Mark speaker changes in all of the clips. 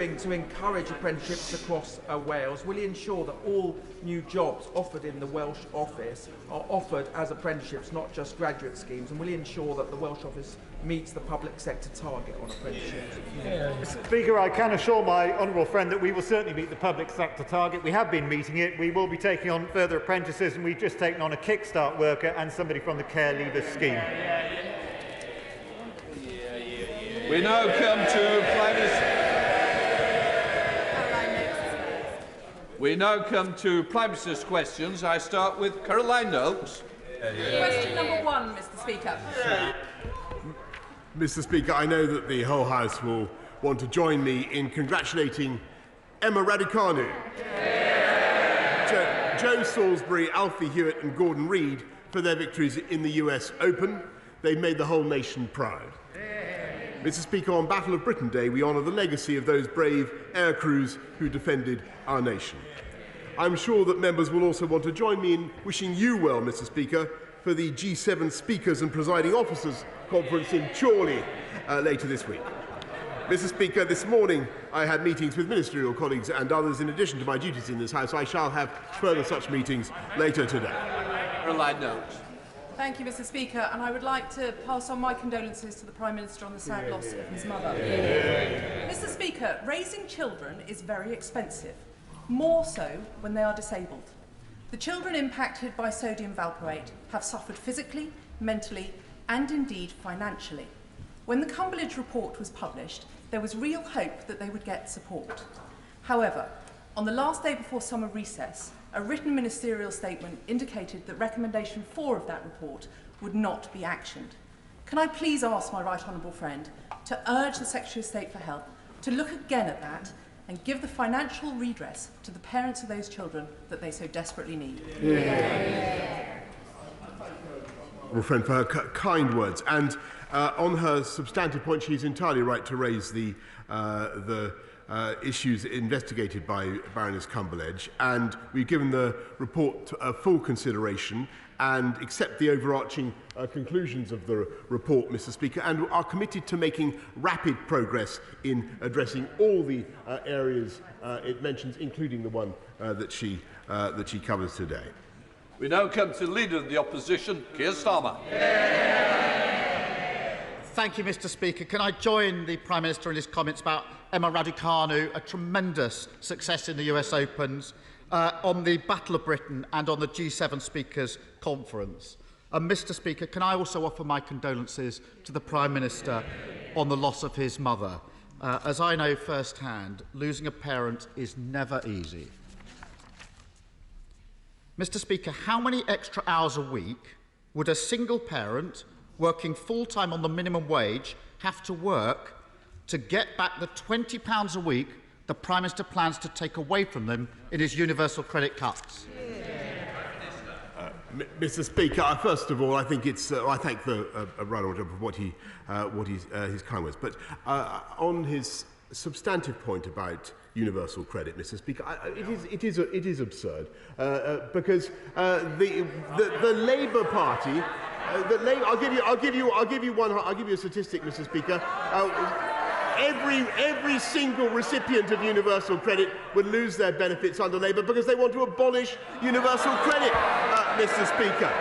Speaker 1: to encourage apprenticeships across Wales? Will he ensure that all new jobs offered in the Welsh office are offered as apprenticeships, not just graduate schemes? And will he ensure that the Welsh office meets the public sector target on apprenticeships?
Speaker 2: Mr. Speaker, I can assure my honourable friend that we will certainly meet the public sector target. We have been meeting it. We will be taking on further apprentices, and we've just taken on a kickstart worker and somebody from the care leavers scheme.
Speaker 3: We now come to Prime Minister. We now come to Prime Minister's questions. I start with Caroline Noakes.
Speaker 4: Question number 1, Mr. Speaker.
Speaker 5: Mr. Speaker, I know that the whole House will want to join me in congratulating Emma Raducanu, Joe Salisbury, Alfie Hewitt and Gordon Reid for their victories in the US Open. They've made the whole nation proud. Mr. Speaker, on Battle of Britain Day, we honour the legacy of those brave air crews who defended our nation. I'm sure that members will also want to join me in wishing you well, Mr. Speaker, for the G7 Speakers and Presiding Officers Conference in Chorley later this week. Mr. Speaker, this morning I had meetings with ministerial colleagues and others in addition to my duties in this House. I shall have further such meetings later today.
Speaker 3: Caroline Noakes.
Speaker 4: Thank you, Mr. Speaker, and I would like to pass on my condolences to the Prime Minister on the sad loss of his mother. Mr. Speaker, raising children is very expensive, more so when they are disabled. The children impacted by sodium valproate have suffered physically, mentally, and indeed financially. When the Cumberledge report was published, there was real hope that they would get support. However, on the last day before summer recess, a written ministerial statement indicated that recommendation 4 of that report would not be actioned. Can I please ask my right honourable friend to urge the Secretary of State for Health to look again at that and give the financial redress to the parents of those children that they so desperately need?
Speaker 5: Honourable friend, for her kind words. And on her substantive point, she is entirely right to raise the issues investigated by Baroness Cumberledge, and we've given the report full consideration and accept the overarching conclusions of the report, Mr. Speaker, and are committed to making rapid progress in addressing all the areas it mentions, including the one that she covers today.
Speaker 3: We now come to the Leader of the Opposition, Keir Starmer.
Speaker 6: Thank you, Mr. Speaker. Can I join the Prime Minister in his comments about Emma Raducanu, a tremendous success in the US Opens, on the Battle of Britain and on the G7 Speakers Conference? Mr. Speaker, can I also offer my condolences to the Prime Minister on the loss of his mother? As I know firsthand, losing a parent is never easy. Mr. Speaker, how many extra hours a week would a single parent working full-time on the minimum wage have to work to get back the £20 a week the Prime Minister plans to take away from them in his universal credit cuts?
Speaker 5: Mr. Speaker, first of all, I think it's. I thank the right honourable for his kind words. But on his substantive point about universal credit, Mr. Speaker, it is absurd because the Labour Party. I'll give you a statistic, Mr. Speaker. Every single recipient of universal credit would lose their benefits under Labour because they want to abolish universal credit, Mr. Speaker.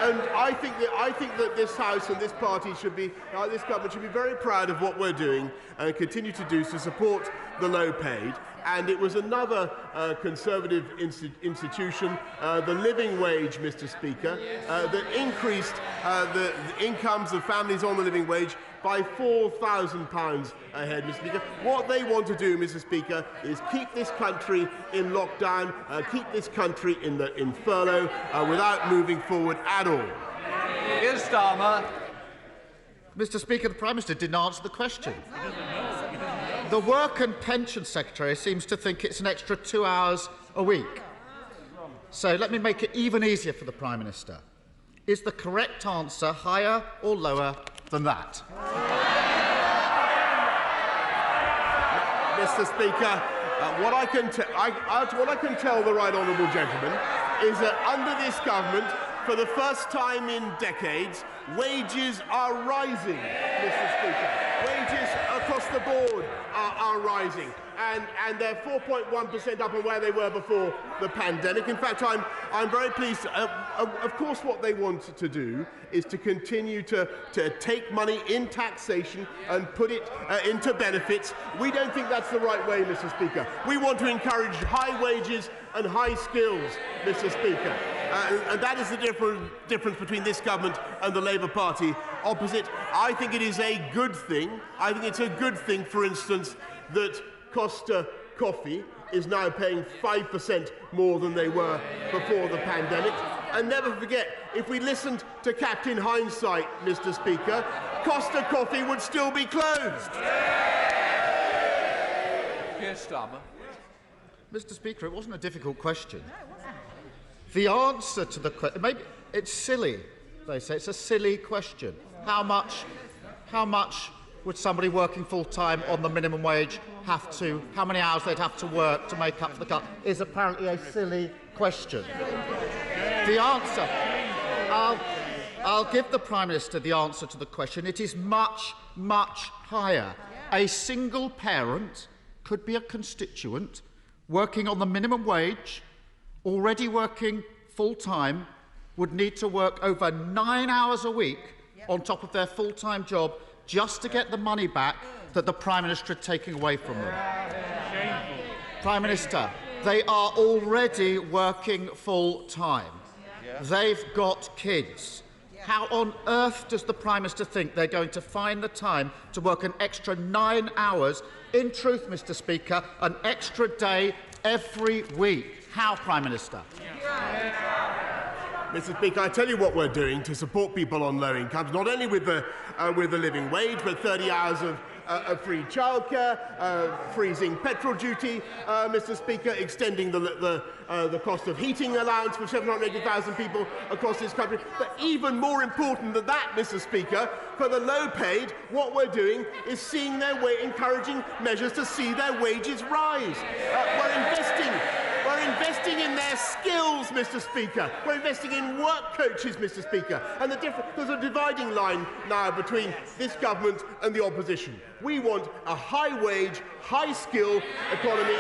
Speaker 5: And I think that this House and this party should be, this government should be very proud of what we're doing and continue to do to support the low paid. And it was another Conservative institution, the living wage, Mr. Speaker, that increased the incomes of families on the living wage by £4,000 a head, Mr. Speaker. What they want to do, Mr. Speaker, is keep this country in lockdown, keep this country in furlough without moving forward at all.
Speaker 3: Here's Starmer.
Speaker 6: Mr. Speaker, the Prime Minister didn't answer the question. The Work and Pension Secretary seems to think it's an extra 2 hours a week. So let me make it even easier for the Prime Minister. Is the correct answer higher or lower than that?
Speaker 5: Mr. Speaker, what I can tell the right honourable gentleman is that under this government, for the first time in decades, wages are rising, Mr. Speaker. Wages are across the board are rising. And they're 4.1% up on where they were before the pandemic. In fact, I'm very pleased. Of course, what they want to do is to continue to take money in taxation and put it into benefits. We don't think that's the right way, Mr. Speaker. We want to encourage high wages and high skills, Mr. Speaker. And that is the difference between this government and the Labour Party opposite. I think it is a good thing. I think it's a good thing, for instance, that Costa Coffee is now paying 5% more than they were before the pandemic. And never forget, if we listened to Captain Hindsight, Mr. Speaker, Costa Coffee would still be closed.
Speaker 3: Keir Starmer.
Speaker 6: Mr. Speaker, it wasn't a difficult question. The answer to the question, maybe it's silly, they say. It's a silly question. How much would somebody working full-time on the minimum wage have to, how many hours they'd have to work to make up for the cut, is apparently a silly question. The answer, I'll give the Prime Minister the answer to the question. It is much, much higher. A single parent could be a constituent working on the minimum wage, already working full-time, would need to work over 9 hours a week on top of their full-time job just to get the money back that the Prime Minister is taking away from them. Prime Minister, they are already working full-time. They've got kids. How on earth does the Prime Minister think they're going to find the time to work an extra 9 hours? In truth, Mr. Speaker, an extra day every week. How, Prime Minister?
Speaker 5: Mr. Speaker, I tell you what we're doing to support people on low incomes, not only with the living wage, but 30 hours of free childcare, freezing petrol duty, Mr. Speaker, extending the cost of heating allowance for 780,000 people across this country. But even more important than that, Mr. Speaker, for the low-paid, what we're doing is seeing encouraging measures to see their wages rise. We're investing in their skills, Mr. Speaker. We're investing in work coaches, Mr. Speaker. And there's a dividing line now between this government and the opposition. We want a high-wage, high-skill economy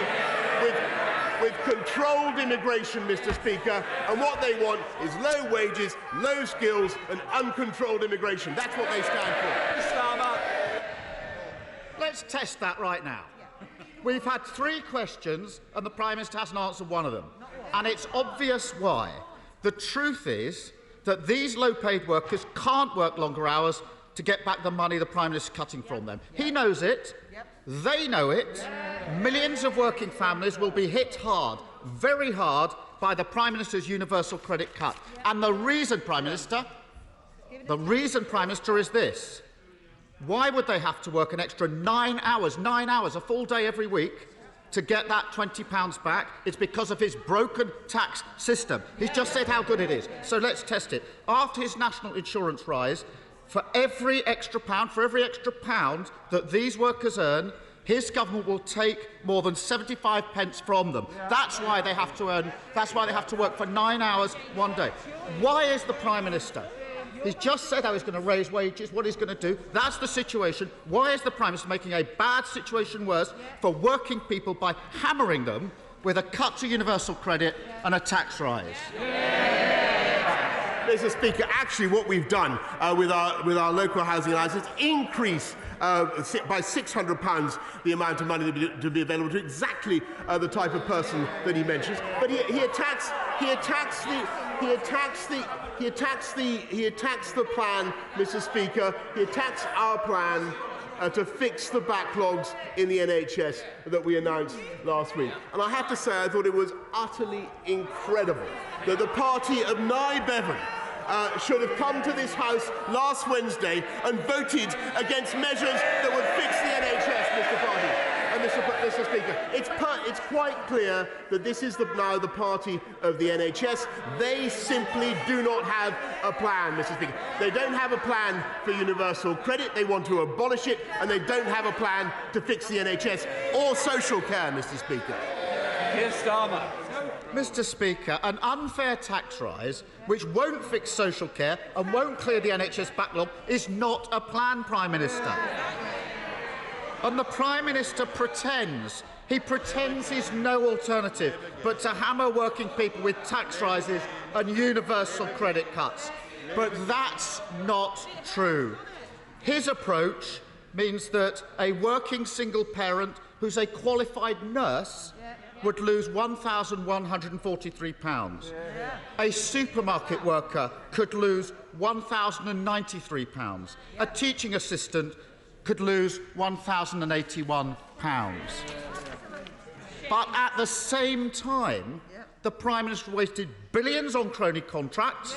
Speaker 5: with controlled immigration, Mr. Speaker. And what they want is low wages, low skills, and uncontrolled immigration. That's what they stand for.
Speaker 6: Let's test that right now. We've had 3 questions and the Prime Minister hasn't answered one of them. And it's obvious why. The truth is that these low-paid workers can't work longer hours to get back the money the Prime Minister is cutting from them. He knows it. They know it. Millions of working families will be hit hard, very hard, by the Prime Minister's universal credit cut. And the reason, Prime Minister, is this. Why would they have to work an extra 9 hours, a full day every week, to get that £20 back? It's because of his broken tax system. He's just said how good it is. So let's test it. After his national insurance rise, for every extra pound that these workers earn, his government will take more than 75 pence from them. That's why they have to work for 9 hours one day. Why is the Prime Minister? He's just said how he's going to raise wages, what he's going to do. That's the situation. Why is the Prime Minister making a bad situation worse for working people by hammering them with a cut to universal credit and a tax rise?
Speaker 5: Mr. Speaker, actually what we've done with our local housing allowance is increase by £600 the amount of money to be available to exactly the type of person that he mentions. But he attacks the plan, Mr. Speaker. He attacks our plan to fix the backlogs in the NHS that we announced last week. And I have to say, I thought it was utterly incredible that the party of Nye Bevan should have come to this House last Wednesday and voted against measures that would fix the NHS, Mr. Party. And Mr. Speaker, it's quite clear that this is now the party of the NHS. They simply do not have a plan, Mr. Speaker. They don't have a plan for universal credit. They want to abolish it, and they don't have a plan to fix the NHS or social care, Mr. Speaker.
Speaker 3: Keir Starmer.
Speaker 6: Mr. Speaker, an unfair tax rise which won't fix social care and won't clear the NHS backlog is not a plan, Prime Minister. And the Prime Minister pretends. He pretends he's no alternative but to hammer working people with tax rises and universal credit cuts. But that's not true. His approach means that a working single parent who's a qualified nurse would lose £1,143. A supermarket worker could lose £1,093. A teaching assistant could lose £1,081. But at the same time, the Prime Minister wasted billions on crony contracts,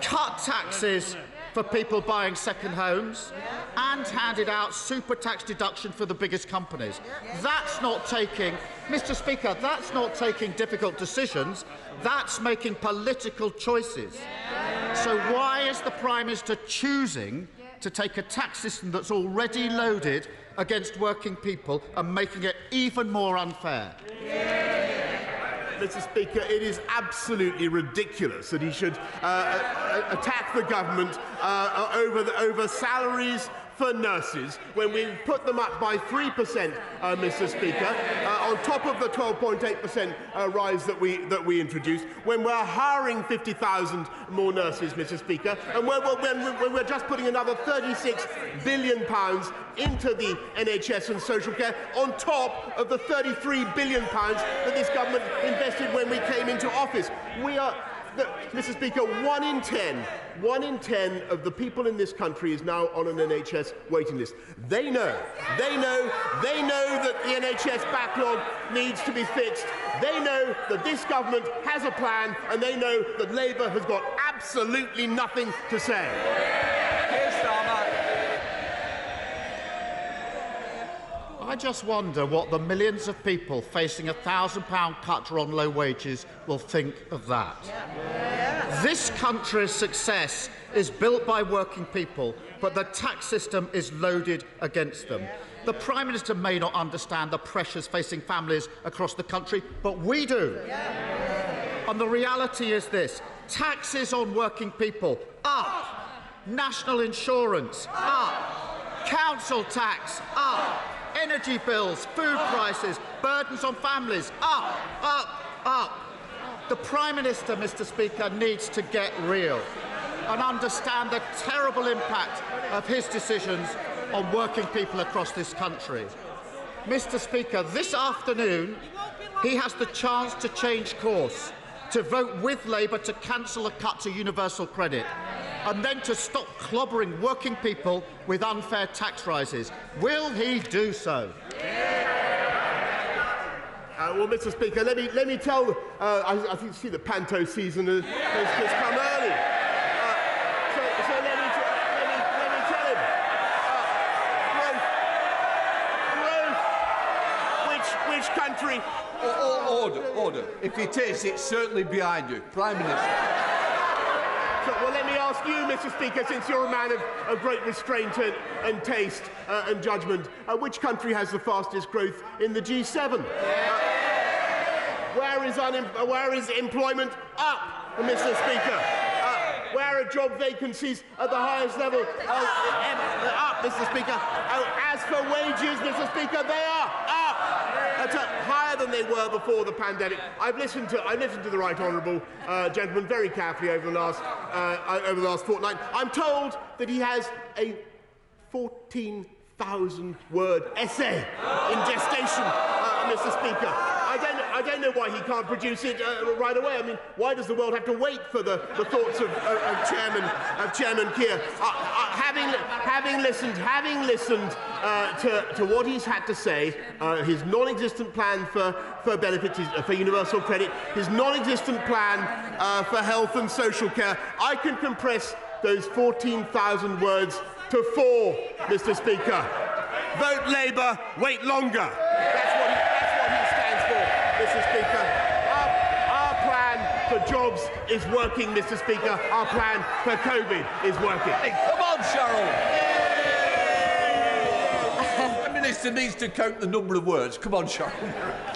Speaker 6: cut taxes for people buying second homes, and handed out super tax deduction for the biggest companies. That's not taking, Mr. Speaker, that's not taking difficult decisions, that's making political choices. So why is the Prime Minister choosing to take a tax system that's already loaded against working people and making it even more unfair?
Speaker 5: Mr. Speaker, it is absolutely ridiculous that he should attack the government over salaries for nurses when we put them up by 3%, Mr. Speaker, on top of the 12.8% rise that we introduced, when we're hiring 50,000 more nurses, Mr. Speaker, and when we're just putting another £36 billion into the NHS and social care on top of the £33 billion that this government invested when we came into office. We are, Mr. Speaker, 1 in 10 of the people in this country is now on an NHS waiting list. They know that the NHS backlog needs to be fixed. They know that this government has a plan, and they know that Labour has got absolutely nothing to say.
Speaker 6: I just wonder what the millions of people facing a £1,000 cut on low wages will think of that. This country's success is built by working people, but the tax system is loaded against them. The Prime Minister may not understand the pressures facing families across the country, but we do. And the reality is this: taxes on working people up, national insurance up, council tax up, energy bills, food prices, burdens on families up, up, up. The Prime Minister, Mr. Speaker, needs to get real and understand the terrible impact of his decisions on working people across this country. Mr. Speaker, this afternoon he has the chance to change course, to vote with Labour to cancel a cut to universal credit, and then to stop clobbering working people with unfair tax rises. Will he do so?
Speaker 5: Well, Mr. Speaker, let me tell. I think you see the panto season has come early. So let me tell him. Growth. Which country?
Speaker 3: Order. If it is, it's certainly behind you, Prime Minister.
Speaker 5: Well, let me ask you, Mr. Speaker, since you're a man of great restraint and taste and judgment, which country has the fastest growth in the G7? Where is employment up, Mr. Speaker? Where are job vacancies at the highest level? Up, Mr. Speaker. As for wages, Mr. Speaker, they are up. Higher than they were before the pandemic. I've listened to the right honourable gentleman very carefully over the last fortnight. I'm told that he has a 14,000-word essay in gestation, Mr. Speaker. I don't know why he can't produce it right away. I mean, why does the world have to wait for the thoughts of Chairman Keir? Having listened to what he's had to say, his non-existent plan for benefits, for universal credit, his non-existent plan for health and social care, I can compress those 14,000 words to 4, Mr. Speaker. Vote Labour, wait longer. That's what he stands for, Mr. Speaker. Our plan for jobs is working, Mr. Speaker. Our plan for COVID is working.
Speaker 3: Hey, come on, Cheryl. The Minister needs to count the number of words. Come on, Cheryl.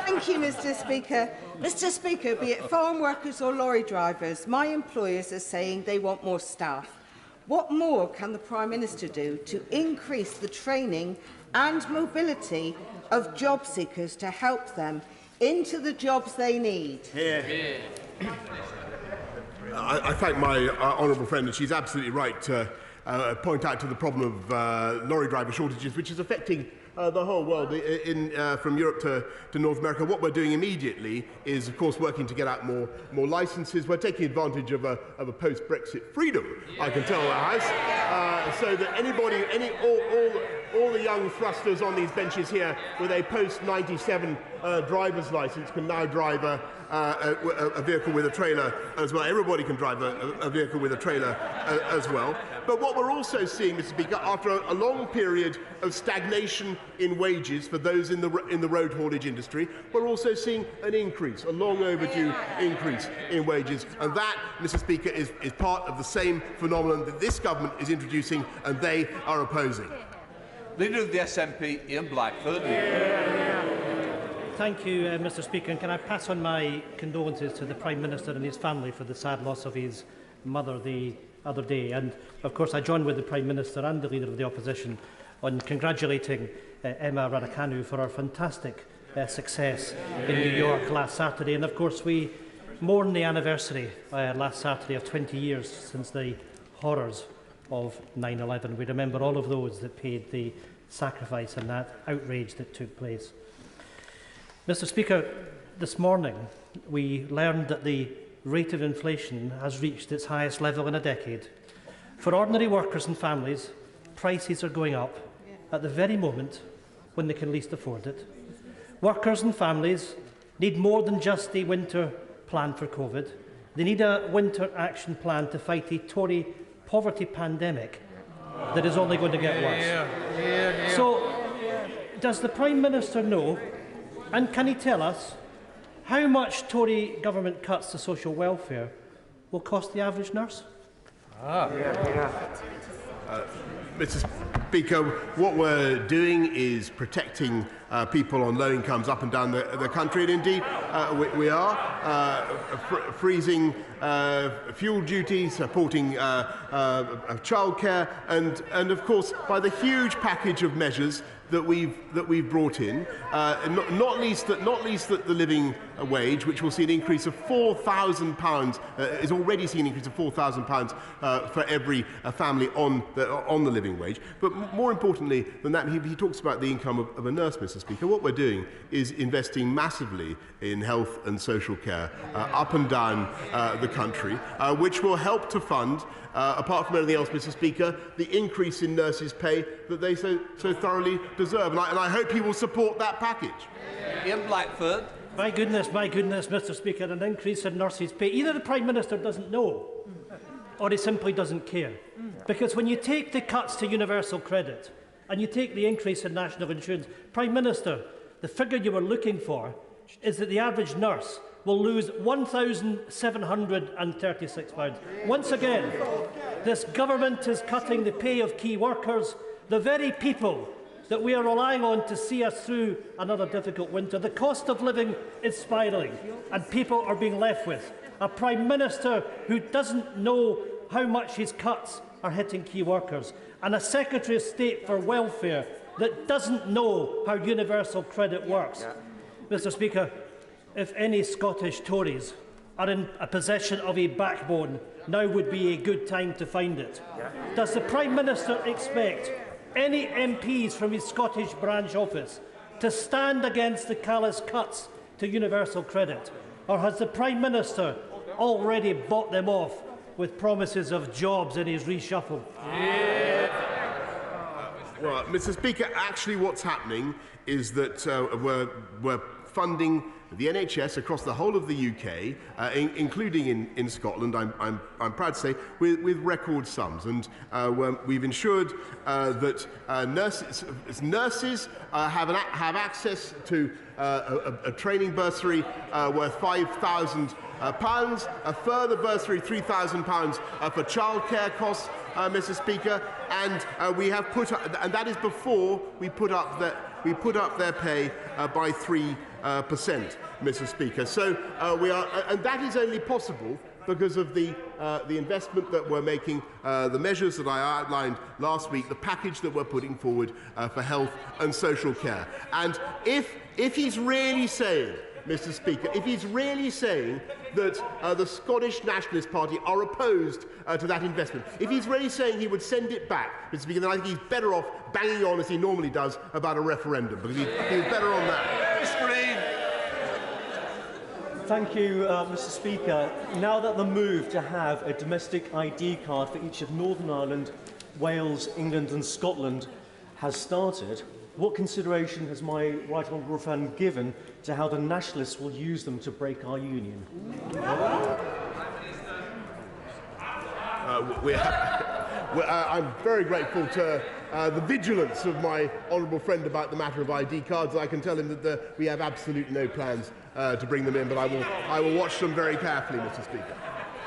Speaker 7: Thank you, Mr. Speaker. Mr. Speaker, be it farm workers or lorry drivers, my employers are saying they want more staff. What more can the Prime Minister do to increase the training and mobility of job seekers to help them into the jobs they need.
Speaker 5: I thank my honourable friend, and she's absolutely right to point out to the problem of lorry driver shortages, which is affecting the whole world, from Europe to North America. What we're doing immediately is, of course, working to get out more licences. We're taking advantage of a post-Brexit freedom, I can tell the House, so that all the young thrusters on these benches here with a post-97 driver's licence can now drive a vehicle with a trailer as well. Everybody can drive a vehicle with a trailer as well. But what we're also seeing, Mr. Speaker, after a long period of stagnation in wages for those in the road haulage industry, we're also seeing an increase, a long overdue increase in wages. And that, Mr. Speaker, is part of the same phenomenon that this government is introducing and they are opposing.
Speaker 3: Leader of the SNP, Ian Blackford.
Speaker 8: Thank you, Mr. Speaker. And can I pass on my condolences to the Prime Minister and his family for the sad loss of his mother the other day. And, of course, I join with the Prime Minister and the Leader of the Opposition on congratulating Emma Raducanu for her fantastic success in New York last Saturday. And, of course, we mourn the anniversary last Saturday of 20 years since the horrors of 9/11. We remember all of those that paid the sacrifice and that outrage that took place. Mr. Speaker, this morning we learned that the rate of inflation has reached its highest level in a decade. For ordinary workers and families, prices are going up at the very moment when they can least afford it. Workers and families need more than just a winter plan for COVID. They need a winter action plan to fight a Tory poverty pandemic that is only going to get worse. So, does the Prime Minister know, and can he tell us, how much Tory government cuts to social welfare will cost the average nurse?
Speaker 5: Mr. Speaker, what we're doing is protecting people on low incomes up and down the country, and indeed we are freezing fuel duty, supporting childcare, and of course by the huge package of measures that we've brought in, not least the living wage, which will see an increase of £4,000, is already seeing an increase of £4,000 for every family on the living wage. But more importantly than that, he talks about the income of a nurse, Mr. Speaker. What we're doing is investing massively in health and social care up and down the country, which will help to fund, apart from anything else, Mr. Speaker, the increase in nurses' pay that they so thoroughly deserve. And I hope he will support that package.
Speaker 3: Ian Blackford.
Speaker 8: My goodness, Mr. Speaker, an increase in nurses' pay. Either the Prime Minister doesn't know or he simply doesn't care. Because when you take the cuts to universal credit and you take the increase in national insurance, Prime Minister, the figure you were looking for is that the average nurse will lose £1,736. Once again, this government is cutting the pay of key workers, the very people that we are relying on to see us through another difficult winter. The cost of living is spiralling, and people are being left with a Prime Minister who doesn't know how much his cuts are hitting key workers, and a Secretary of State for Welfare that doesn't know how universal credit works. Mr. Speaker, if any Scottish Tories are in a possession of a backbone, now would be a good time to find it. Does the Prime Minister expect any MPs from his Scottish branch office to stand against the callous cuts to universal credit? Or has the Prime Minister already bought them off with promises of jobs in his reshuffle?
Speaker 5: Well, Mr. Speaker, actually what's happening is that we're funding the NHS across the whole of the UK, including in Scotland, I'm proud to say, with record sums. And we've ensured that nurses have access to a training bursary worth £5,000, a further bursary £3,000 for childcare costs, Mr. Speaker, and we have put up, and that is before we put up their pay by 3%, Mr. Speaker. So we are, and that is only possible because of the investment that we're making, the measures that I outlined last week, the package that we're putting forward for health and social care. And if he's really saying, Mr. Speaker, if he's really saying that the Scottish Nationalist Party are opposed to that investment, if he's really saying he would send it back, Mr. Speaker, then I think he's better off banging on as he normally does about a referendum, because he's better on that.
Speaker 3: Mr. Green.
Speaker 9: Thank you, Mr. Speaker. Now that the move to have a domestic ID card for each of Northern Ireland, Wales, England and Scotland has started, what consideration has my right honourable friend given to how the nationalists will use them to break our union?
Speaker 5: I'm very grateful to the vigilance of my honourable friend about the matter of ID cards. I can tell him that we have absolutely no plans to bring them in, but I will watch them very carefully, Mr. Speaker.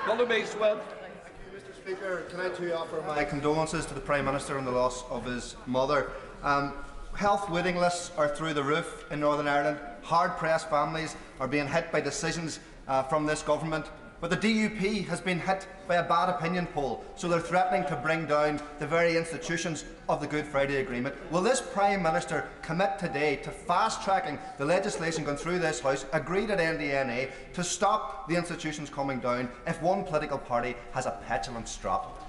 Speaker 3: Mr.
Speaker 10: Speaker, can I too offer my condolences to the Prime Minister on the loss of his mother. Health waiting lists are through the roof in Northern Ireland. Hard-pressed families are being hit by decisions from this government. But the DUP has been hit by a bad opinion poll, so they're threatening to bring down the very institutions of the Good Friday Agreement. Will this Prime Minister commit today to fast-tracking the legislation going through this House, agreed at NDNA, to stop the institutions coming down if one political party has a petulant strop?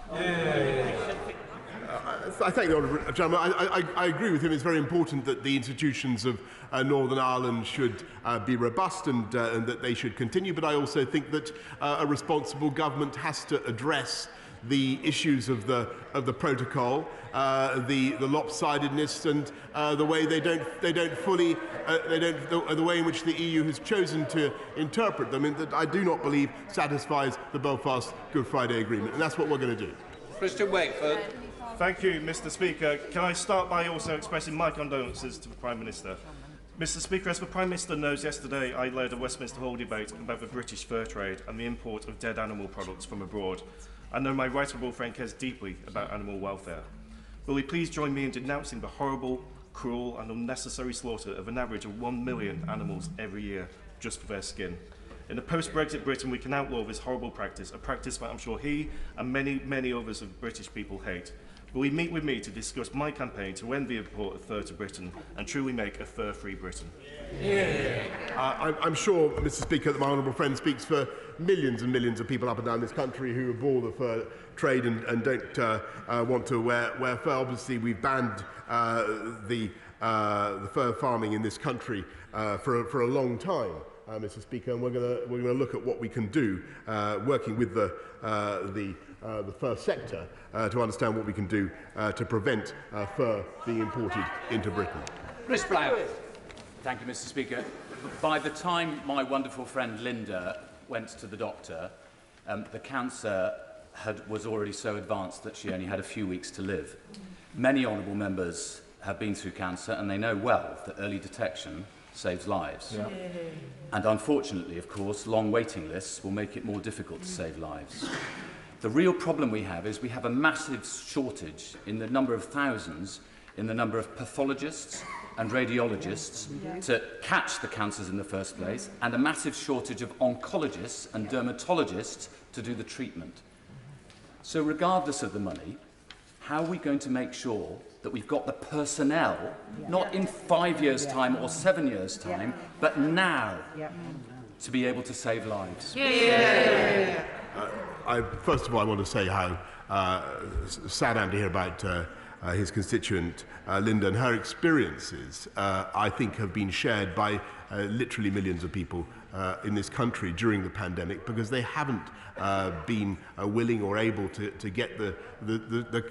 Speaker 5: I thank the honourable gentleman. I agree with him. It's very important that the institutions of Northern Ireland should be robust and that they should continue. But I also think that a responsible government has to address the issues of the protocol, the lopsidedness, and the way the way in which the EU has chosen to interpret them, and that I do not believe satisfies the Belfast Good Friday Agreement, and that's what we're going to do.
Speaker 3: Christian Wakeford.
Speaker 11: Thank you, Mr. Speaker. Can I start by also expressing my condolences to the Prime Minister? Mr. Speaker, as the Prime Minister knows, yesterday I led a Westminster Hall debate about the British fur trade and the import of dead animal products from abroad. I know my right honourable friend cares deeply about animal welfare. Will he please join me in denouncing the horrible, cruel and unnecessary slaughter of an average of 1 million animals every year just for their skin? In a post-Brexit Britain, we can outlaw this horrible practice, a practice that I'm sure he and many, many others of British people hate. Will he meet with me to discuss my campaign to end the import of fur to Britain and truly make a fur-free Britain?
Speaker 5: I'm sure, Mr. Speaker, that my honourable friend speaks for millions and millions of people up and down this country who abhor the fur trade and don't want to wear fur. Obviously, we've banned the fur farming in this country for a long time, Mr. Speaker, and we're going to look at what we can do, working with the fur sector, to understand what we can do to prevent fur being imported into Britain.
Speaker 3: Chris Brown.
Speaker 12: Thank you, Mr. Speaker. By the time my wonderful friend Linda went to the doctor, the cancer was already so advanced that she only had a few weeks to live. Many honourable members have been through cancer, and they know well that early detection saves lives. Yeah. And unfortunately, of course, long waiting lists will make it more difficult to save lives. The real problem we have is we have a massive shortage in the number of thousands, in the number of pathologists and radiologists to catch the cancers in the first place, and a massive shortage of oncologists and dermatologists to do the treatment. So regardless of the money, how are we going to make sure that we've got the personnel, not in 5 years' time or 7 years' time, but now, to be able to save lives?
Speaker 5: First of all, I want to say how sad I am to hear about his constituent, Linda, and her experiences, I think, have been shared by literally millions of people in this country during the pandemic, because they haven't been willing or able to get the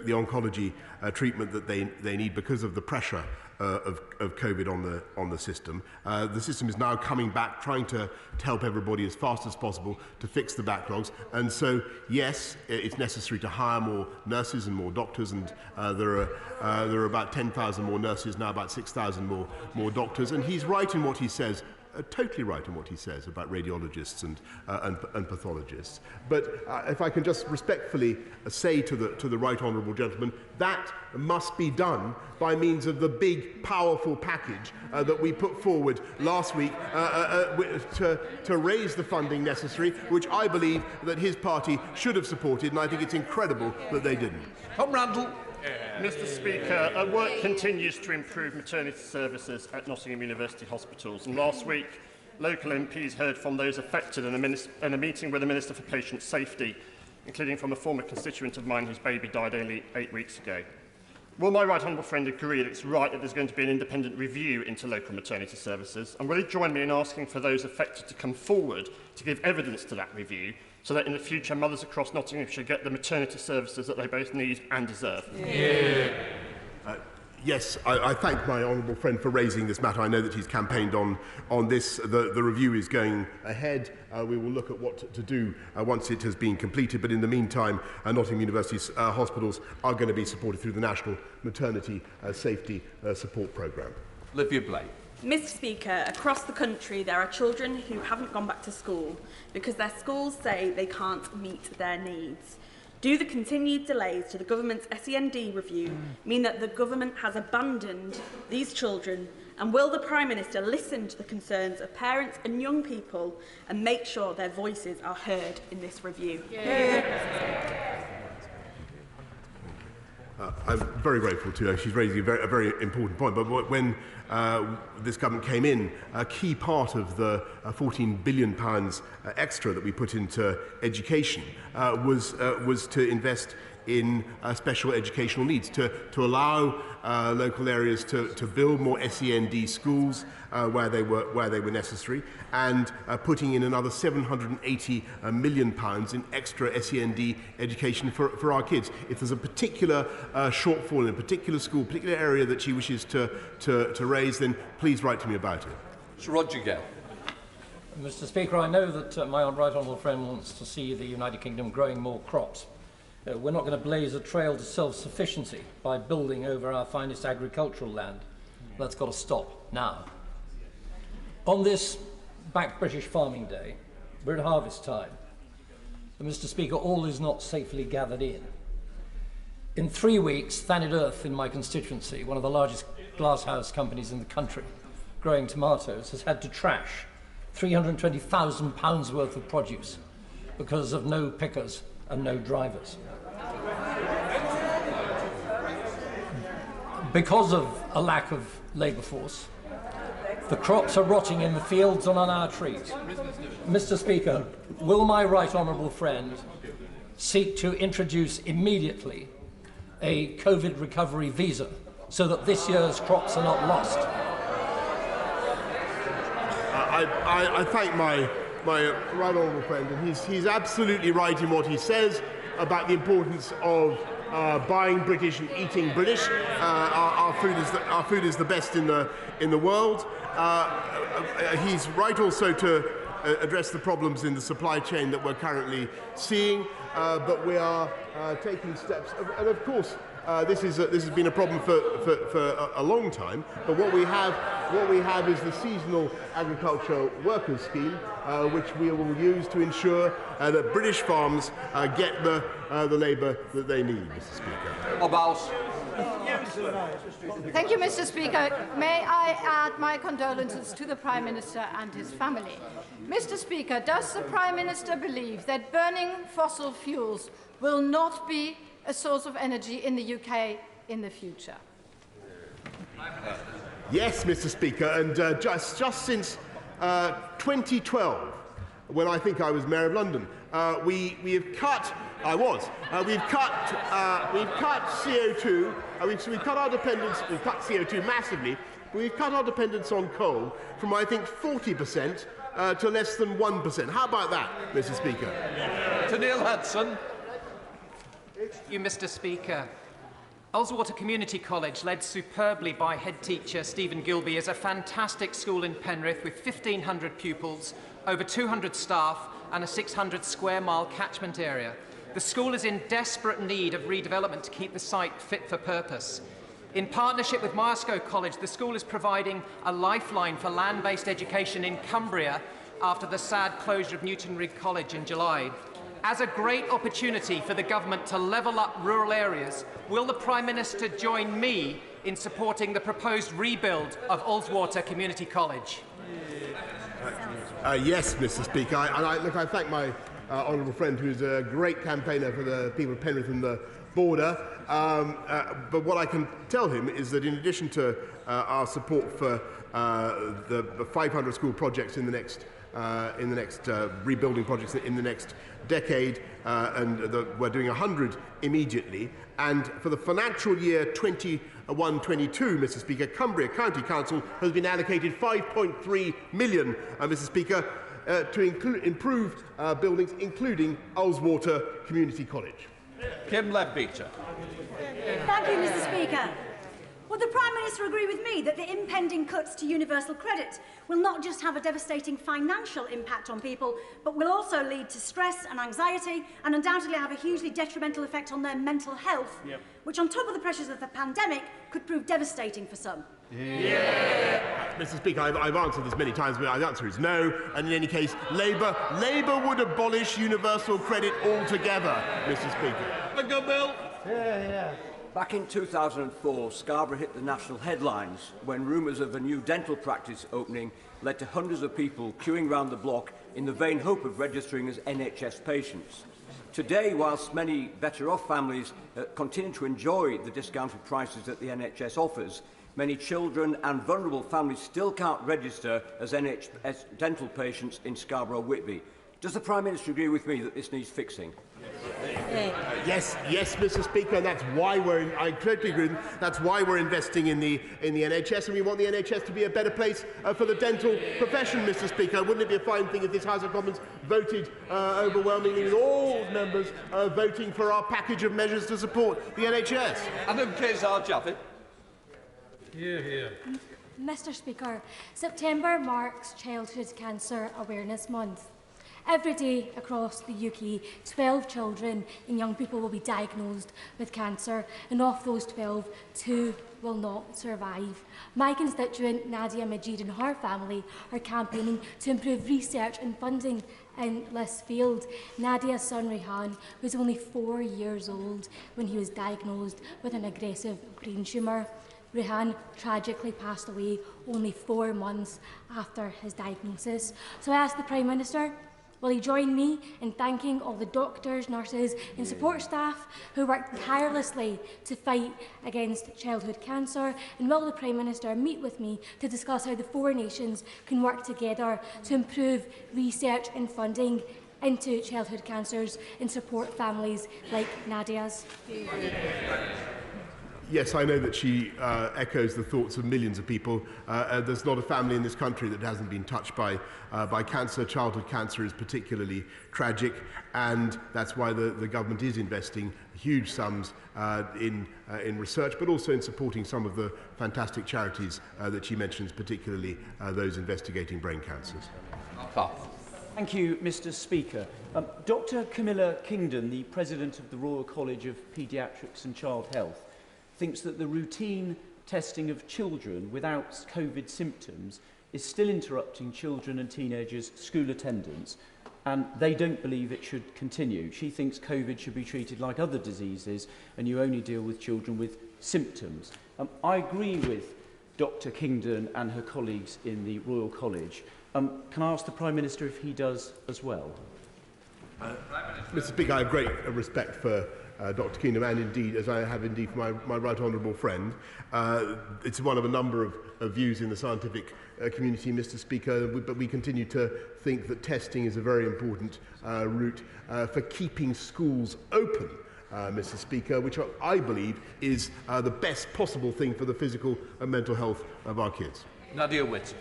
Speaker 5: oncology treatment that they need because of the pressure of COVID on the system. The system is now coming back, trying to help everybody as fast as possible to fix the backlogs. And so, yes, it's necessary to hire more nurses and more doctors, and there are about 10,000 more nurses now, about 6,000 more doctors. And he's right in what he says totally right in what he says about radiologists and pathologists. But if I can just respectfully say to the right honourable gentleman, that must be done by means of the big, powerful package that we put forward last week to raise the funding necessary, which I believe that his party should have supported, and I think it's incredible that they didn't.
Speaker 3: Tom Randall.
Speaker 11: Mr. Speaker, work continues to improve maternity services at Nottingham University hospitals, and last week local MPs heard from those affected in a meeting with the Minister for Patient Safety, including from a former constituent of mine whose baby died only 8 weeks ago. Will my right honourable friend agree that it's right that there's going to be an independent review into local maternity services, and will he join me in asking for those affected to come forward to give evidence to that review, so that in the future mothers across Nottingham should get the maternity services that they both need and deserve?
Speaker 5: Yeah. Yes, I thank my honourable friend for raising this matter. I know that he's campaigned on this. The review is going ahead. We will look at what to do once it has been completed. But in the meantime, Nottingham University's hospitals are going to be supported through the National Maternity Safety Support Programme.
Speaker 3: Olivia Blake.
Speaker 13: Mr. Speaker, across the country there are children who haven't gone back to school because their schools say they can't meet their needs. Do the continued delays to the government's SEND review mean that the government has abandoned these children, and will the Prime Minister listen to the concerns of parents and young people and make sure their voices are heard in this review?
Speaker 5: I'm very grateful to her. She's raising a very important point. But when this government came in, a key part of the £14 billion extra that we put into education was to invest in special educational needs, to allow local areas to build more SEND schools where they were necessary, and putting in another £780 million in extra SEND education for our kids. If there's a particular shortfall in a particular school, particular area that she wishes to raise, then please write to me about it.
Speaker 3: Sir Roger Gale.
Speaker 14: Mr. Speaker, I know that my right honourable friend wants to see the United Kingdom growing more crops. We're not going to blaze a trail to self-sufficiency by building over our finest agricultural land. That's got to stop now. On this back British Farming Day, we're at harvest time. But Mr. Speaker, all is not safely gathered in. In 3 weeks, Thanet Earth in my constituency, one of the largest glasshouse companies in the country, growing tomatoes, has had to trash £320,000 worth of produce because of no pickers and no drivers. Because of a lack of labour force, the crops are rotting in the fields and on our trees. Mr. Speaker, will my right honourable friend seek to introduce immediately a COVID recovery visa so that this year's crops are not lost?
Speaker 5: I thank my right honourable friend, and he's absolutely right in what he says about the importance of buying British and eating British. Our food is the best in the world. He's right also to address the problems in the supply chain that we're currently seeing, but we are taking steps. And of course, this has been a problem for a long time. But what we have is the seasonal agricultural workers scheme, which we will use to ensure that British farms get the labour that they need, Mr. Speaker.
Speaker 3: Obals.
Speaker 15: Thank you, Mr. Speaker. May I add my condolences to the Prime Minister and his family. Mr. Speaker, does the Prime Minister believe that burning fossil fuels will not be a source of energy in the UK in the future?
Speaker 5: Yes, Mr. Speaker, and just since 2012, when I think I was Mayor of London, we have cut. We've cut CO2. We've cut our dependence. We've cut CO2 massively. But we've cut our dependence on coal from, I think, 40% to less than 1%. How about that, Mr. Speaker?
Speaker 3: To Neil Hudson.
Speaker 16: Thank you, Mr. Speaker. Ullswater Community College, led superbly by head teacher Stephen Gilby, is a fantastic school in Penrith with 1,500 pupils, over 200 staff and a 600 square mile catchment area. The school is in desperate need of redevelopment to keep the site fit for purpose. In partnership with Myerscough College, the school is providing a lifeline for land-based education in Cumbria after the sad closure of Newtonry College in July. As a great opportunity for the government to level up rural areas, will the Prime Minister join me in supporting the proposed rebuild of Ullswater Community College?
Speaker 5: Yes, Mr. Speaker. I thank my honourable friend, who's a great campaigner for the people of Penrith and the border. But what I can tell him is that in addition to our support for the 500 school projects in the next rebuilding projects in the next decade, we're doing 100 immediately. And for the financial year 21-22, Mr. Speaker, Cumbria County Council has been allocated £5.3 million, Mr. Speaker, to improve buildings, including Ullswater Community College.
Speaker 3: Kim Leadbeater.
Speaker 17: Thank you, Mr. Speaker. Would the Prime Minister agree with me that the impending cuts to universal credit will not just have a devastating financial impact on people, but will also lead to stress and anxiety and undoubtedly have a hugely detrimental effect on their mental health, which on top of the pressures of the pandemic could prove devastating for some?
Speaker 5: Mr. Speaker, I've answered this many times, but the answer is no. And in any case, Labour would abolish universal credit altogether, Mr. Speaker.
Speaker 3: The good bill.
Speaker 18: Back in 2004, Scarborough hit the national headlines when rumours of a new dental practice opening led to hundreds of people queuing round the block in the vain hope of registering as NHS patients. Today, whilst many better-off families continue to enjoy the discounted prices that the NHS offers, many children and vulnerable families still can't register as NHS dental patients in Scarborough-Whitby. Does the Prime Minister agree with me that this needs fixing?
Speaker 5: Yes, Mr. Speaker, and that's why I totally agree. That's why we're investing in the NHS, and we want the NHS to be a better place for the dental profession, Mr. Speaker. Wouldn't it be a fine thing if this House of Commons voted overwhelmingly, with all members voting for our package of measures to support the NHS?
Speaker 3: Adam Kazar-Jaffet.
Speaker 19: Mr. Speaker, September marks Childhood Cancer Awareness Month. Every day across the UK, 12 children and young people will be diagnosed with cancer, and of those 12, 2 will not survive. My constituent Nadia Majid and her family are campaigning to improve research and funding in this field. Nadia's son Rehan was only 4 years old when he was diagnosed with an aggressive brain tumour. Rehan tragically passed away only 4 months after his diagnosis. So I ask the Prime Minister, will he join me in thanking all the doctors, nurses and support staff who worked tirelessly to fight against childhood cancer? And will the Prime Minister meet with me to discuss how the 4 nations can work together to improve research and funding into childhood cancers and support families like Nadia's?
Speaker 5: Yes, I know that she echoes the thoughts of millions of people. There's not a family in this country that hasn't been touched by cancer. Childhood cancer is particularly tragic, and that's why the government is investing huge sums in research, but also in supporting some of the fantastic charities that she mentions, particularly those investigating brain cancers.
Speaker 20: Thank you, Mr. Speaker. Dr. Camilla Kingdon, the President of the Royal College of Paediatrics and Child Health, thinks that the routine testing of children without COVID symptoms is still interrupting children and teenagers' school attendance, and they don't believe it should continue. She thinks COVID should be treated like other diseases, and you only deal with children with symptoms. I agree with Dr. Kingdon and her colleagues in the Royal College. Can I ask the Prime Minister if he does as well?
Speaker 5: Mr. Speaker, I have great respect for Dr. Kingdom, and indeed, as I have indeed for my right honourable friend. It's one of a number of views in the scientific community, Mr. Speaker, but we continue to think that testing is a very important route for keeping schools open, Mr. Speaker, which I believe is the best possible thing for the physical and mental health of our kids.
Speaker 3: Nadia Witt.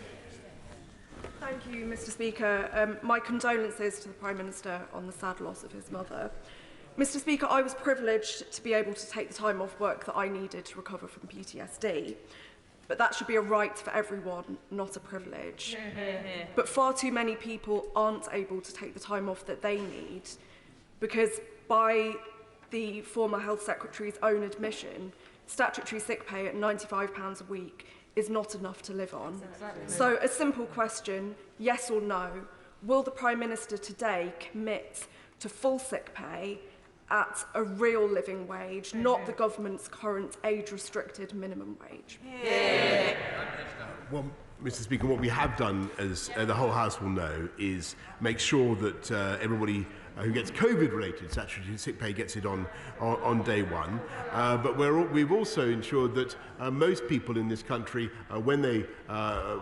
Speaker 21: Thank you, Mr. Speaker. My condolences to the Prime Minister on the sad loss of his mother. Mr. Speaker, I was privileged to be able to take the time off work that I needed to recover from PTSD. But that should be a right for everyone, not a privilege. But far too many people aren't able to take the time off that they need because, by the former Health Secretary's own admission, statutory sick pay at £95 a week is not enough to live on. So a simple question, yes or no, will the Prime Minister today commit to full sick pay at a real living wage, not the government's current age-restricted minimum wage?
Speaker 5: Well, Mr. Speaker, what we have done, as the whole House will know, is make sure that everybody who gets COVID-related statutory sick pay gets it on day one. But we've also ensured that most people in this country, when they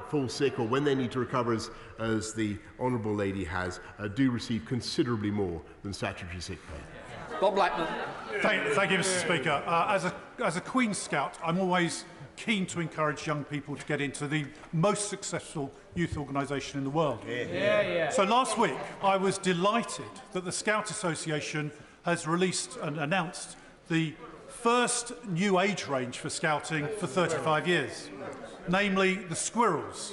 Speaker 5: fall sick or when they need to recover, as the Honourable Lady has, do receive considerably more than statutory sick pay.
Speaker 3: Bob Blackman.
Speaker 1: Thank you, Mr. Speaker. As a Queen's Scout, I'm always keen to encourage young people to get into the most successful youth organisation in the world. So last week, I was delighted that the Scout Association has released and announced the first new age range for scouting for 35 years, namely the Squirrels,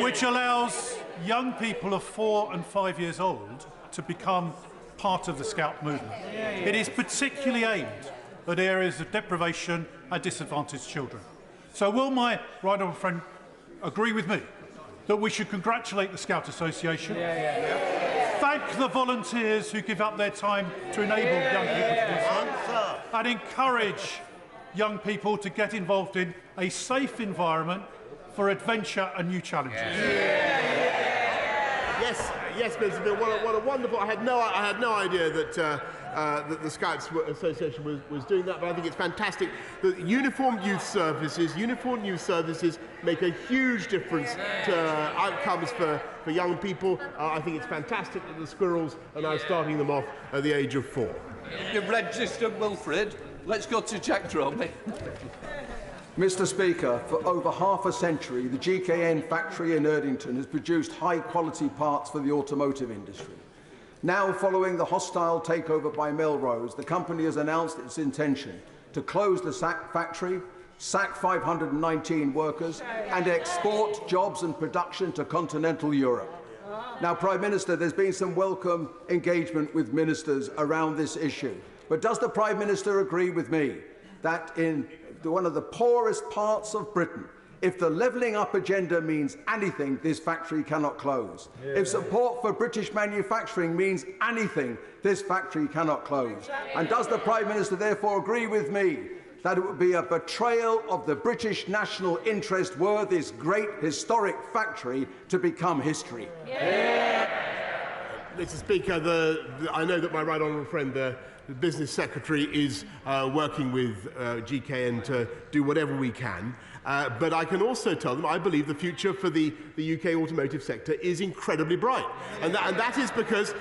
Speaker 1: which allows young people of 4 and 5 years old to become part of the Scout movement. It is particularly aimed at areas of deprivation and disadvantaged children. So will my right honourable friend agree with me that we should congratulate the Scout Association, thank the volunteers who give up their time to enable young people to do so, and encourage young people to get involved in a safe environment for adventure and new challenges?
Speaker 5: Yes, Mr. Bill. What a wonderful! I had no idea that that the Scouts Association was doing that, but I think it's fantastic that uniformed youth services make a huge difference to outcomes for young people. I think it's fantastic that the Squirrels are now starting them off at the age of 4.
Speaker 3: You've registered Wilfred. Let's go to Jack Dromey.
Speaker 18: Mr. Speaker, for over half a century, the GKN factory in Erdington has produced high-quality parts for the automotive industry. Now, following the hostile takeover by Melrose, the company has announced its intention to close the factory, sack 519 workers, and export jobs and production to continental Europe. Now, Prime Minister, there's been some welcome engagement with ministers around this issue. But does the Prime Minister agree with me that in one of the poorest parts of Britain, if the levelling up agenda means anything, this factory cannot close? If support for British manufacturing means anything, this factory cannot close? And does the Prime Minister therefore agree with me that it would be a betrayal of the British national interest were this great historic factory to become history?
Speaker 5: Mr. Speaker, I know that my right honourable friend, the Business Secretary, is working with GKN to do whatever we can. But I can also tell them I believe the future for the UK automotive sector is incredibly bright. And that is because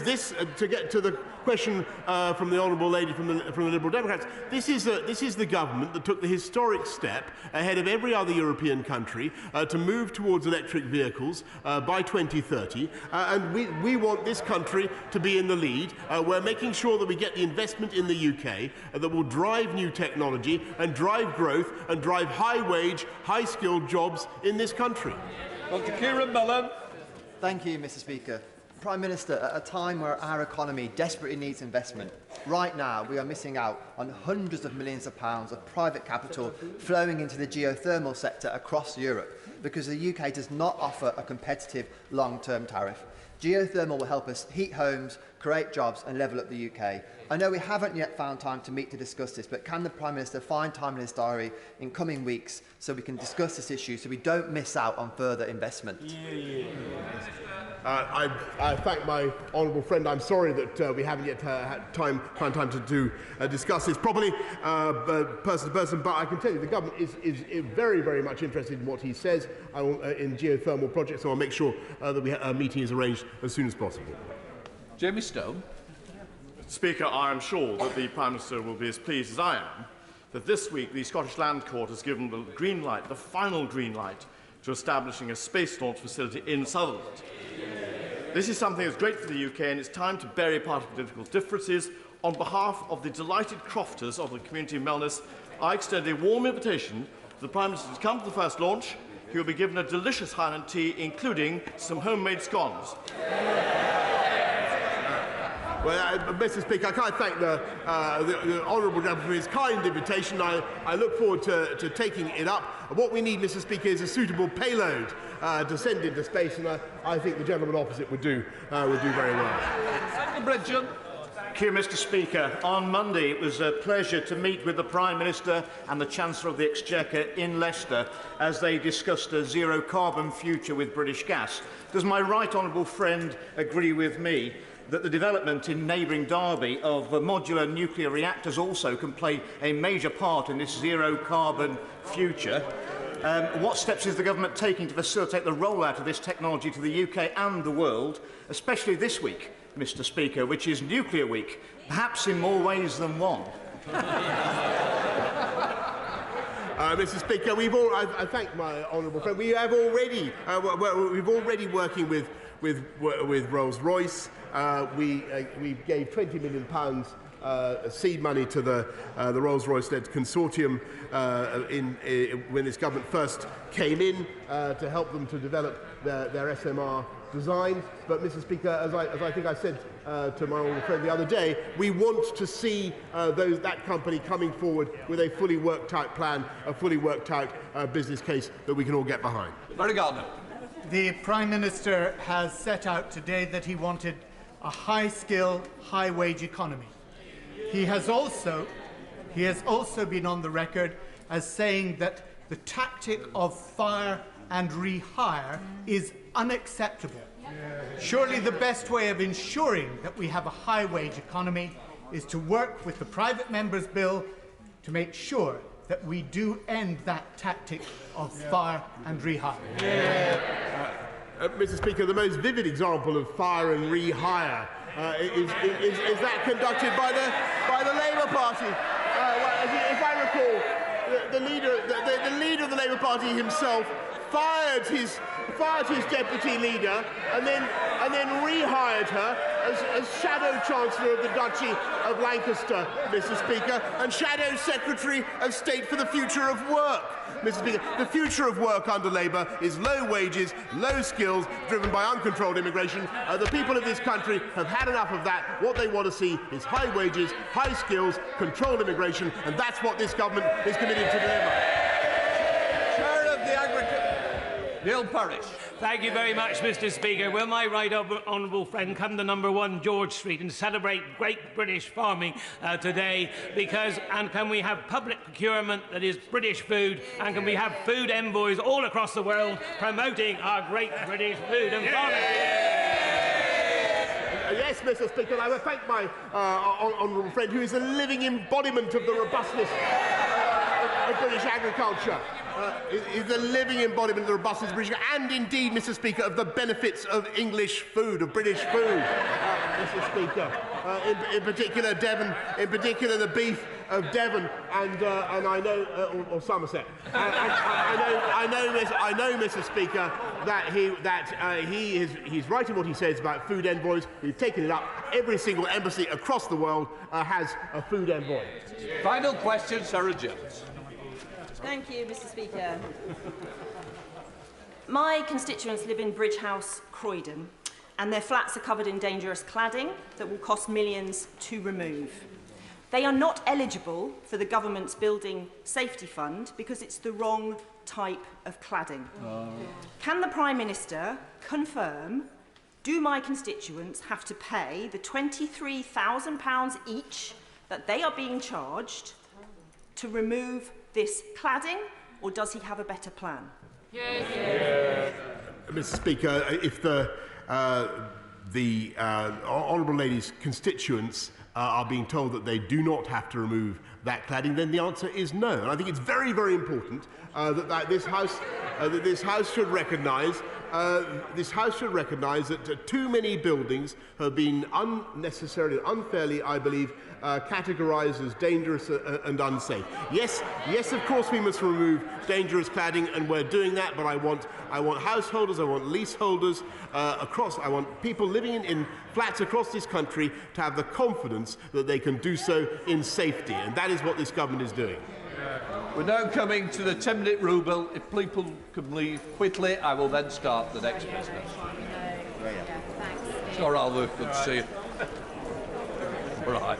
Speaker 5: this, to get to the question from the Honourable Lady from the Liberal Democrats, this is the government that took the historic step ahead of every other European country to move towards electric vehicles by 2030. And we want this country to be in the lead. We're making sure that we get the investment in the UK that will drive new technology and drive growth and drive high-wage, high-skilled jobs in this country.
Speaker 3: Dr. Kieran Mullen.
Speaker 22: Thank you, Mr. Speaker. Prime Minister, at a time where our economy desperately needs investment, right now we are missing out on hundreds of millions of pounds of private capital flowing into the geothermal sector across Europe because the UK does not offer a competitive long-term tariff. Geothermal will help us heat homes, create jobs and level up the UK. I know we haven't yet found time to meet to discuss this, but can the Prime Minister find time in his diary in coming weeks so we can discuss this issue so we don't miss out on further investment?
Speaker 5: I thank my honourable friend. I'm sorry that we haven't yet had time to discuss this properly, person to person, but I can tell you the government is very, very much interested in what he says in geothermal projects, so I'll make sure that a meeting is arranged as soon as possible.
Speaker 3: Jamie Stone.
Speaker 11: Speaker, I am sure that the Prime Minister will be as pleased as I am that this week the Scottish Land Court has given the green light, the final green light, to establishing a space launch facility in Sutherland. This is something that's great for the UK, and it's time to bury party political differences. On behalf of the delighted crofters of the community of Melness, I extend a warm invitation to the Prime Minister to come to the first launch. He will be given a delicious Highland tea, including some homemade scones.
Speaker 5: Well, Mr. Speaker, can I thank the honourable gentleman for his kind invitation. I look forward to taking it up. What we need, Mr. Speaker, is a suitable payload to send into space, and I think the gentleman opposite would do very well.
Speaker 3: Bridgen.
Speaker 2: Thank you, Mr. Speaker. On Monday, it was a pleasure to meet with the Prime Minister and the Chancellor of the Exchequer in Leicester as they discussed a zero-carbon future with British Gas. Does my right honourable friend agree with me that the development in neighbouring Derby of modular nuclear reactors also can play a major part in this zero-carbon future? What steps is the government taking to facilitate the rollout of this technology to the UK and the world, especially this week, Mr. Speaker, which is Nuclear Week, perhaps in more ways than one?
Speaker 5: Mr. Speaker, I thank my honourable friend. We have already working with Rolls-Royce. We gave £20 million seed money to the Rolls-Royce-led consortium when this government first came in to help them to develop their SMR design. But, Mr. Speaker, as I think I said to my honourable friend the other day, we want to see that company coming forward with a fully worked out plan, a fully worked out business case that we can all get behind.
Speaker 3: Very good.
Speaker 4: The Prime Minister has set out today that he wanted a high-skill, high-wage economy. He has also been on the record as saying that the tactic of fire and rehire is unacceptable. Surely the best way of ensuring that we have a high-wage economy is to work with the private members' bill to make sure that we do end that tactic of fire and rehire.
Speaker 5: Mr. Speaker, the most vivid example of fire and rehire is that conducted by the Labour Party. If I recall, the leader of the Labour Party himself fired his deputy leader and then rehired her as Shadow Chancellor of the Duchy of Lancaster, Mr. Speaker, and Shadow Secretary of State for the Future of Work. Mr. Speaker, the future of work under Labour is low wages, low skills, driven by uncontrolled immigration. The people of this country have had enough of that. What they want to see is high wages, high skills, controlled immigration, and that's what this government is committed to deliver.
Speaker 3: Chair of the Neil Parish.
Speaker 23: Thank you very much, Mr. Speaker. Will my right honourable friend come to number 1 George Street and celebrate great British farming today? And can we have public procurement that is British food? And can we have food envoys all across the world promoting our great British food and farming?
Speaker 5: Yes, Mr. Speaker, I would thank my honourable friend, who is a living embodiment of the robustness of British agriculture. Is the living embodiment of the robustness of British, and indeed, Mr. Speaker, of the benefits of English food, of British food, Mr. Speaker. In particular, Devon, in particular, the beef of Devon, and I know, or Somerset. I know, Mr. Speaker, that he's right in what he says about food envoys. We've taken it up. Every single embassy across the world has a food envoy.
Speaker 3: Final question, Sarah Jones.
Speaker 24: Thank you, Mr. Speaker. My constituents live in Bridge House, Croydon, and their flats are covered in dangerous cladding that will cost millions to remove. They are not eligible for the government's building safety fund because it's the wrong type of cladding. Can the Prime Minister confirm, do my constituents have to pay the £23,000 each that they are being charged to remove this cladding, or does he have a better plan?
Speaker 5: Mr. Speaker, if the honourable lady's constituents are being told that they do not have to remove that cladding, then the answer is no. And I think it's very, very important that this House should recognise that too many buildings have been unnecessarily, unfairly, I believe, categorised as dangerous and unsafe. Yes, of course we must remove dangerous cladding, and we're doing that. But I want householders, I want leaseholders I want people living in flats across this country to have the confidence that they can do so in safety, and that is what this government is doing.
Speaker 3: We're now coming to the 10-minute rule. If people can leave quickly, I will then start the next business. Sure, I'll look. Good to see you. All right.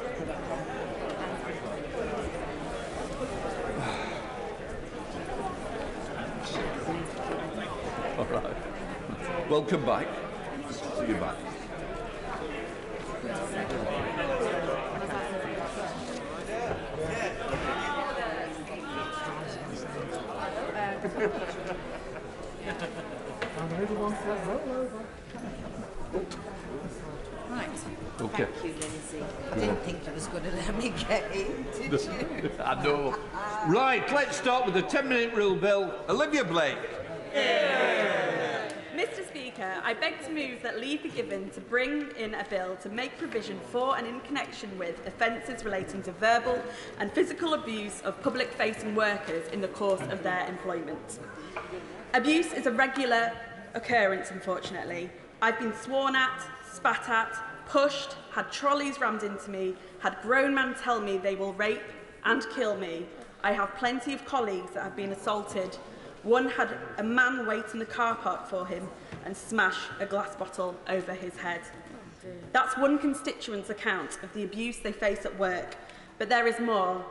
Speaker 3: All right. Welcome back. See you back.
Speaker 6: Right.
Speaker 3: Okay.
Speaker 6: Thank you, Lindsay. I didn't think you was going to let me get in, did you?
Speaker 3: I know. Right, let's start with the 10-minute rule, Bill. Olivia Blake.
Speaker 13: Mr. Speaker, I beg to move that leave be given to bring in a bill to make provision for and in connection with offences relating to verbal and physical abuse of public-facing workers in the course of their employment. Abuse is a regular occurrence, unfortunately. I've been sworn at, spat at, pushed, had trolleys rammed into me, had grown men tell me they will rape and kill me. I have plenty of colleagues that have been assaulted. One had a man wait in the car park for him and smash a glass bottle over his head. That's one constituent's account of the abuse they face at work, but there is more.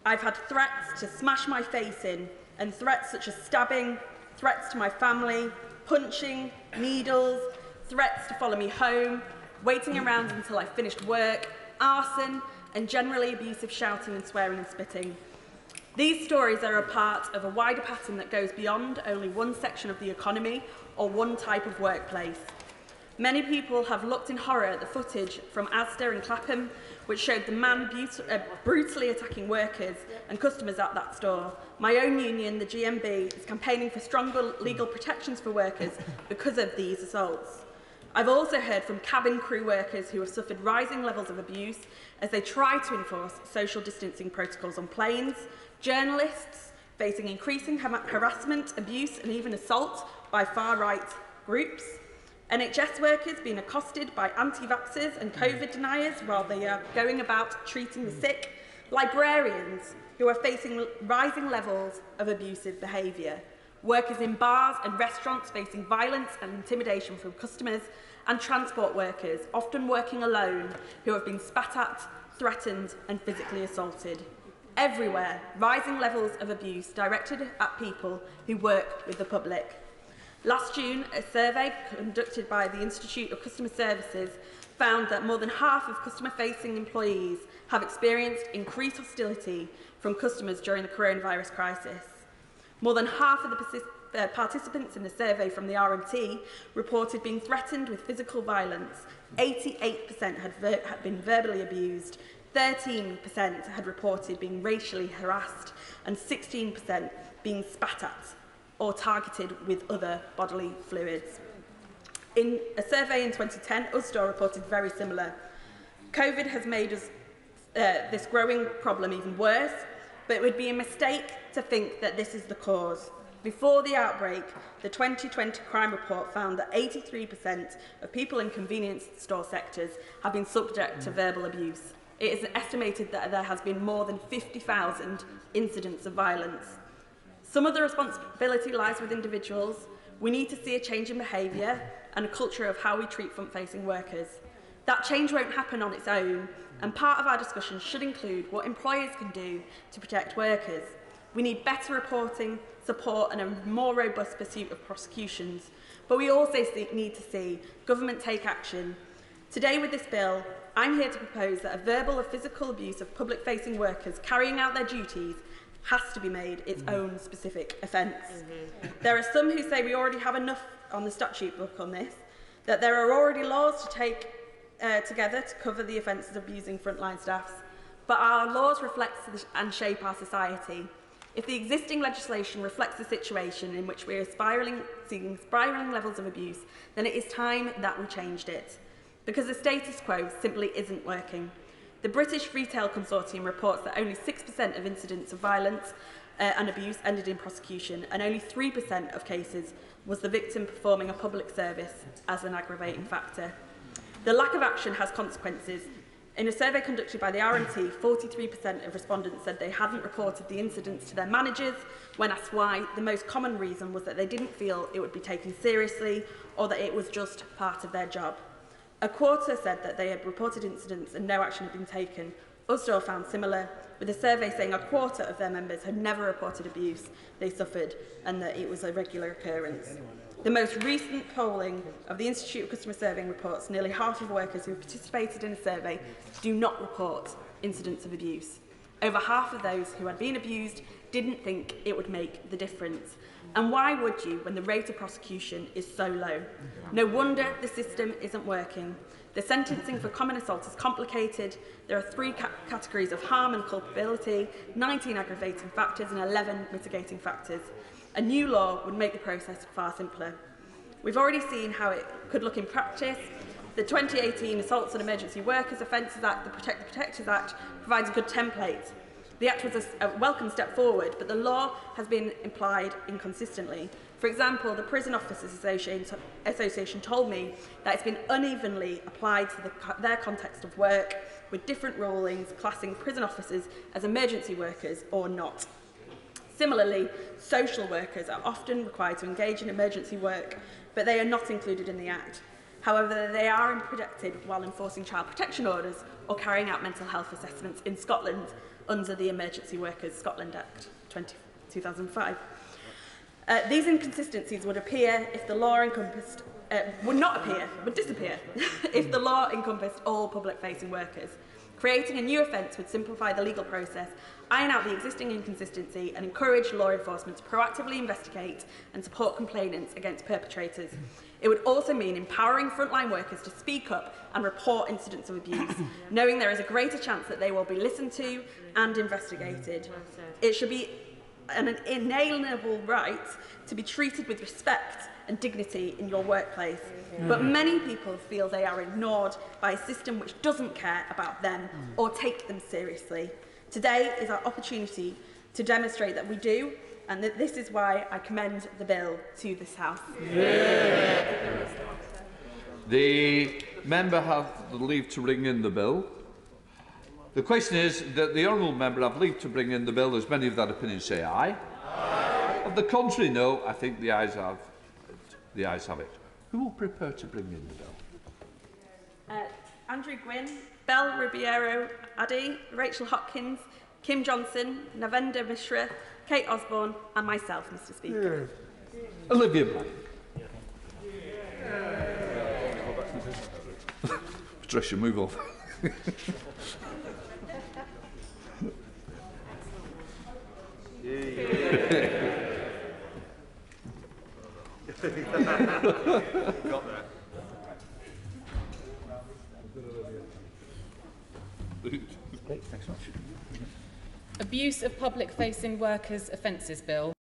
Speaker 13: I've had threats to smash my face in, and threats such as stabbing, threats to my family, punching, needles, threats to follow me home, waiting around until I finished work, arson, and generally abusive shouting and swearing and spitting. These stories are a part of a wider pattern that goes beyond only one section of the economy or one type of workplace. Many people have looked in horror at the footage from Asda and Clapham, which showed the man brutally attacking workers and customers at that store. My own union, the GMB, is campaigning for stronger legal protections for workers because of these assaults. I've also heard from cabin crew workers who have suffered rising levels of abuse as they try to enforce social distancing protocols on planes, journalists facing increasing harassment, abuse and even assault by far-right groups, NHS workers being accosted by anti-vaxxers and COVID deniers while they are going about treating the sick, librarians who are facing rising levels of abusive behaviour, workers in bars and restaurants facing violence and intimidation from customers, and transport workers, often working alone, who have been spat at, threatened and physically assaulted. Everywhere, rising levels of abuse directed at people who work with the public. Last June, a survey conducted by the Institute of Customer Services found that more than half of customer-facing employees have experienced increased hostility from customers during the coronavirus crisis. More than half of the participants in the survey from the RMT reported being threatened with physical violence. 88% had been verbally abused, 13% had reported being racially harassed, and 16% being spat at or targeted with other bodily fluids. In a survey in 2010, Usdaw reported very similar. COVID has made this growing problem even worse, but it would be a mistake to think that this is the cause. Before the outbreak, the 2020 crime report found that 83% of people in convenience store sectors have been subject to verbal abuse. It is estimated that there has been more than 50,000 incidents of violence. Some of the responsibility lies with individuals. We need to see a change in behaviour and a culture of how we treat front-facing workers. That change won't happen on its own, and part of our discussion should include what employers can do to protect workers. We need better reporting, support and a more robust pursuit of prosecutions. But we also need to see government take action. Today with this bill, I'm here to propose that a verbal or physical abuse of public-facing workers carrying out their duties has to be made its own specific offence. There are some who say we already have enough on the statute book on this, that there are already laws to take together to cover the offences of abusing frontline staffs, but our laws reflect and shape our society. If the existing legislation reflects the situation in which we are seeing spiralling levels of abuse, then it is time that we changed it, because the status quo simply isn't working. The British Retail Consortium reports that only 6% of incidents of violence and abuse ended in prosecution, and only 3% of cases was the victim performing a public service as an aggravating factor. The lack of action has consequences. In a survey conducted by the RMT, 43% of respondents said they hadn't reported the incidents to their managers. When asked why, the most common reason was that they didn't feel it would be taken seriously or that it was just part of their job. A quarter said that they had reported incidents and no action had been taken. Usdaw found similar, with a survey saying a quarter of their members had never reported abuse they suffered and that it was a regular occurrence. The most recent polling of the Institute of Customer Surveying reports nearly half of workers who participated in a survey do not report incidents of abuse. Over half of those who had been abused didn't think it would make the difference. And why would you when the rate of prosecution is so low? No wonder the system isn't working. The sentencing for common assault is complicated. There are 3 categories of harm and culpability, 19 aggravating factors and 11 mitigating factors. A new law would make the process far simpler. We've already seen how it could look in practice. The 2018 Assaults on Emergency Workers Offences Act, the Protect the Protectors Act, provides a good template. The Act was a welcome step forward, but the law has been applied inconsistently. For example, the Prison Officers Association told me that it's been unevenly applied to their context of work, with different rulings classing prison officers as emergency workers or not. Similarly, social workers are often required to engage in emergency work, but they are not included in the Act. However, they are protected while enforcing child protection orders or carrying out mental health assessments in Scotland under the Emergency Workers Scotland Act 2005. These inconsistencies would appear if the law encompassed, would disappear if the law encompassed all public-facing workers. Creating a new offence would simplify the legal process, iron out the existing inconsistency and encourage law enforcement to proactively investigate and support complainants against perpetrators. It would also mean empowering frontline workers to speak up and report incidents of abuse, knowing there is a greater chance that they will be listened to and investigated. It should be an inalienable right to be treated with respect and dignity in your workplace. But many people feel they are ignored by a system which doesn't care about them or take them seriously. Today is our opportunity to demonstrate that we do, and that this is why I commend the bill to this House.
Speaker 3: The member has the leave to bring in the bill. The question is that the honourable member have leave to bring in the bill. As many of that opinion say aye. Aye. Of the contrary, no. I think the ayes have it. Who will prepare to bring in the bill?
Speaker 13: Andrew Gwynn, Belle Ribeiro Addy, Rachel Hopkins, Kim Johnson, Navenda Mishra, Kate Osborne and myself, Mr. Speaker.
Speaker 3: Olivia Blank. Patricia, move on.
Speaker 7: Got there.
Speaker 3: Thanks much.
Speaker 8: Abuse of Public-Facing Workers Offences Bill.